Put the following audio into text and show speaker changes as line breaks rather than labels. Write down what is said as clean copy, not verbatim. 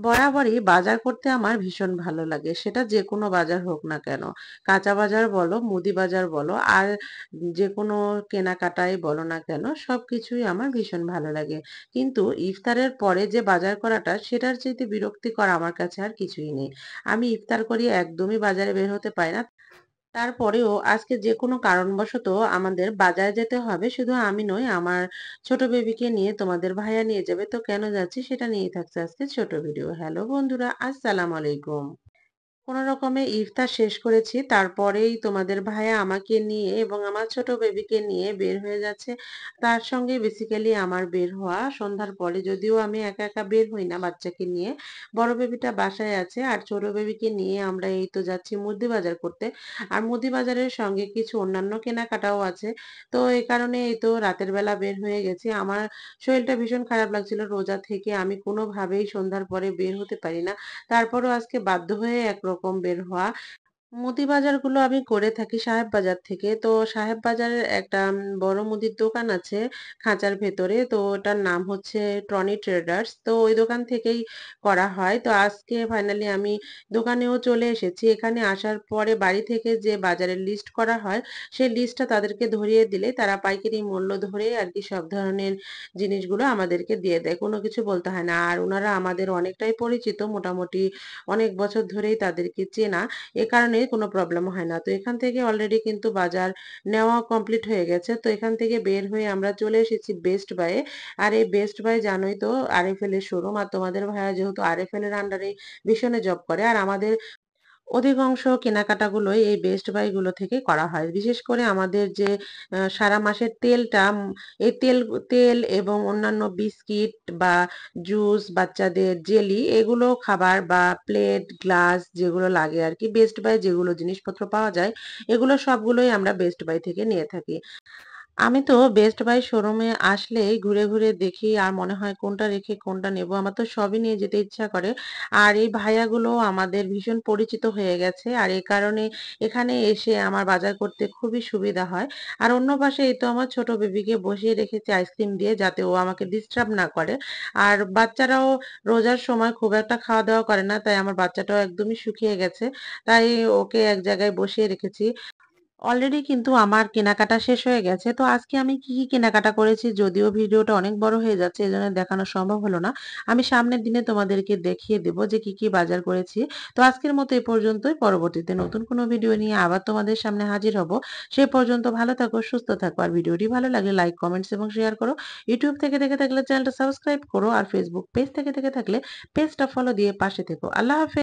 বরাবরই বাজার করতে আমার ভীষণ ভালো লাগে। সেটা যেকোনো বাজার হোক না কেন। কাঁচা বাজার বলো, মুদি বাজার বলো, আর যেকোনো কেনাকাটাই বলো না কেন, সবকিছুই আমার ভীষণ ভালো লাগে। কিন্তু ইফতারের পরে যে বাজার করাটা, সেটার চাইতে বিরক্তিকর আমার কাছে আর কিছুই নেই। আমি ইফতার করি একদমই বাজারে বের হতে পারি না। তারপরেও আজকে যেকোনো কারণবশত আমাদের বাজারে যেতে হবে। শুধু আমি নই, আমার ছোট বেবিকে নিয়ে তোমাদের ভাইয়া নিয়ে যাবে। তো কেন যাচ্ছি সেটা নিয়েই থাকছে আজকে ছোট ভিডিও। হ্যালো বন্ধুরা, আসসালামু আলাইকুম। কোনো রকমে ইফতার শেষ করেছি। তারপরেই তোমাদের ভাইয়া আমাকে নিয়ে এবং আমার ছোট বেবিকে নিয়ে বের হয়ে যাচ্ছে। তার সঙ্গে বেসিক্যালি আমার বের হওয়া সন্ধ্যার পরে, যদিও আমি একা একা বের হই না বাচ্চাকে নিয়ে। বড় বেবিটা বাসায় আছে আর ছোট বেবিকে নিয়ে আমরা এই তো যাচ্ছি মুদি বাজার করতে। আর মুদি বাজারের সঙ্গে কিছু অন্যান্য কেনাকাটাও আছে। তো এই কারণে এই তো রাতের বেলা বের হয়ে গেছি। আমার শরীরটা ভীষণ খারাপ লাগছিল। রোজা থেকে আমি কোনোভাবেই সন্ধ্যার পরে বের হতে পারি না। তারপরও আজকে বাধ্য হয়ে একরকম বের হওয়া। মুদি বাজারগুলো আমি করে থাকি সাহেব বাজার থেকে। তো সাহেব বাজারের একটা বড় মুদির দোকান আছে খাঁচার ভেতরে। তো ওটার নাম হচ্ছে ট্রনি ট্রেডার্স। তো ওই দোকান থেকেই করা হয়। তো আজকে ফাইনালি আমি দোকানেও চলে এসেছি। এখানে আসার পরে বাড়ি থেকে যে বাজারের লিস্ট করা হয়, সেই লিস্টটা তাদেরকে ধরিয়ে দিলে তারা পাইকারি মূল্য ধরে আর কি সব ধরনের জিনিসগুলো আমাদেরকে দিয়ে দেয়। কোনো কিছু বলতে হয় না। আর উনারা আমাদের অনেকটাই পরিচিত। মোটামুটি অনেক বছর ধরেই তাদেরকে চেনা। এ কারণে কোনো প্রবলেম হয় না। তো এখান থেকে অলরেডি কিন্তু বাজার নেওয়া কমপ্লিট হয়ে গেছে। তো এখান থেকে বের হয়ে আমরা চলে এসেছি বেস্ট বায়ে। আর এই বেস্ট বাই জানোই তো আরএফএল এর শোরুম। আর তোমাদের ভাইয়া যেহেতু আরএফএল এর আন্ডারে ভীষণে জব করে, আর আমাদের অধিকাংশ কেনাকাটাগুলোই এই বেস্ট বাই গুলো থেকে করা হয়। বিশেষ করে আমাদের যে সারা মাসের তেলটা, এই তেল এবং অন্যান্য বিস্কিট বা জুস, বাচ্চাদের জেলি, এগুলো খাবার বা প্লেট, গ্লাস যেগুলো লাগে আর কি, বেস্ট বাই যেগুলো জিনিসপত্র পাওয়া যায়, এগুলো সবগুলোই আমরা বেস্ট বাই থেকে নিয়ে থাকি। আমি তো বেস্ট বাই শোরুমে আসলেই ঘুরে ঘুরে দেখি আর মনে হয় কোনটা রেখে কোনটা নেব। আমার তো সবই নিয়ে যেতে ইচ্ছা করে। আর এই ভাইয়াগুলো আমাদের ভীষণ পরিচিত হয়ে গেছে। আর এই কারণে এখানে এসে আমার বাজার করতে খুবই সুবিধা হয়। আর অন্য পাশে এই তো আমার ছোট বেবিকে বসিয়ে রেখেছি আইসক্রিম দিয়ে, যাতে ও আমাকে ডিস্টার্ব না করে। আর বাচ্চারাও রোজার সময় খুব একটা খাওয়া দাওয়া করে না, তাই আমার বাচ্চাটাও একদমই শুকিয়ে গেছে। তাই ওকে এক জায়গায় বসিয়ে রেখেছি। অলরেডি কিন্তু আমার কেনাকাটা শেষ হয়ে গেছে। তো আজকে আমি কি, কি কেনাকাটা করেছি, যদিও ভিডিওটা অনেক বড় হয়ে যাচ্ছে এজন্য দেখানো সম্ভব হলো না। আমি সামনের দিনে তোমাদেরকে দেখিয়ে দেব যে কি, কি বাজার করেছি। তো আজকের মতো এ পর্যন্তই। পরবর্তীতে নতুন কোনো ভিডিও নিয়ে আবার তোমাদের সামনে হাজির হব। সে পর্যন্ত ভালো থাকো, সুস্থ থাকো। আর ভিডিওটি ভালো লাগলে লাইক, কমেন্টস এবং শেয়ার করো। ইউটিউব থেকে দেখে থাকলে চ্যানেলটা সাবস্ক্রাইব করো। আর ফেসবুক পেজ থেকে দেখে থাকলে পেজটা ফলো দিয়ে পাশে থেকো। আল্লাহ হাফেজ।